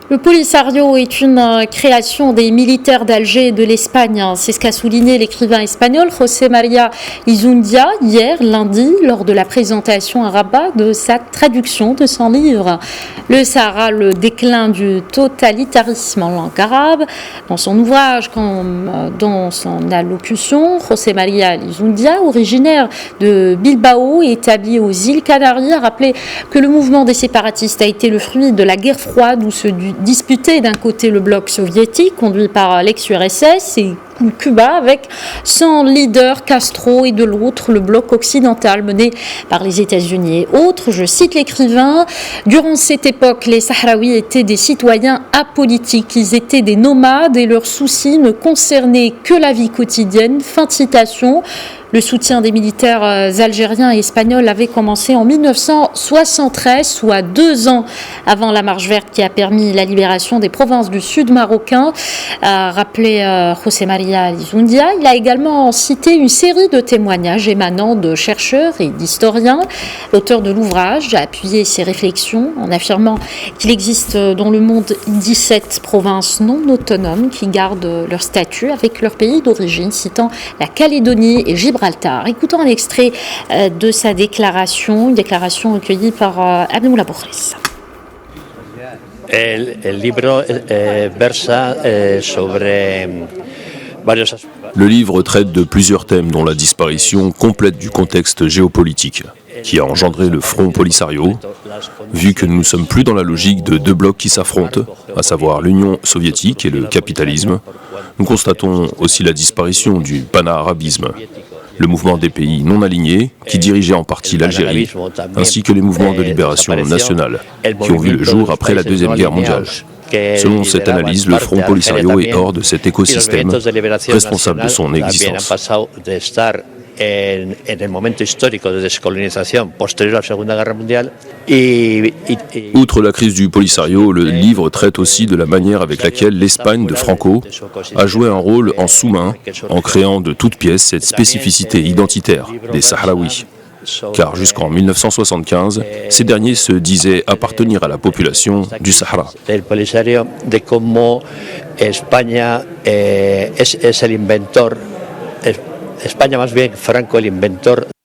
Le Polisario est une création des militaires d'Alger et de l'Espagne. C'est ce qu'a souligné l'écrivain espagnol José María Izundia hier, lundi, lors de la présentation à Rabat de sa traduction de son livre. Le Sahara, le déclin du totalitarisme en langue arabe. Dans son ouvrage comme dans son allocution, José María Izundia, originaire de Bilbao et établi aux îles Canaries, a rappelé que le mouvement des séparatistes a été le fruit de la guerre froide où se disputait d'un côté le bloc soviétique conduit par l'ex-URSS et Cuba avec son leader Castro et de l'autre le bloc occidental mené par les États-Unis. Et autres, je cite l'écrivain, durant cette époque, les Sahraouis étaient des citoyens apolitiques, ils étaient des nomades et leurs soucis ne concernaient que la vie quotidienne. Fin de citation. Le soutien des militaires algériens et espagnols avait commencé en 1973, soit 2 ans avant la marche verte qui a permis la libération des provinces du sud marocain, a rappelé José María Izundia. Il a également cité une série de témoignages émanant de chercheurs et d'historiens. L'auteur de l'ouvrage a appuyé ses réflexions en affirmant qu'il existe dans le monde 17 provinces non autonomes qui gardent leur statut avec leur pays d'origine, citant la Calédonie et Gibraltar. Écoutons un extrait de sa déclaration, une déclaration recueillie par Abdemoula Bourris. El libro versa sobre varios aspectos. Le livre traite de plusieurs thèmes dont la disparition complète du contexte géopolitique qui a engendré le Front Polisario, vu que nous ne sommes plus dans la logique de 2 blocs qui s'affrontent, à savoir l'Union soviétique et le capitalisme. Nous constatons aussi la disparition du panarabisme, le mouvement des pays non alignés qui dirigeait en partie l'Algérie, ainsi que les mouvements de libération nationale qui ont vu le jour après la Deuxième Guerre mondiale. Selon cette analyse, le Front Polisario est hors de cet écosystème, responsable de son existence. En el momento histórico de descolonización posterior a la Segunda Guerra Mundial. Outre la crise du Polisario, le livre traite aussi de la manière avec laquelle l'Espagne de Franco a joué un rôle en sous-main en créant de toutes pièces cette spécificité identitaire des Sahraouis. Car jusqu'en 1975, ces derniers se disaient appartenir à la population du Sahara. El Polisario, de cómo España es el inventor. España, más bien, Franco, el inventor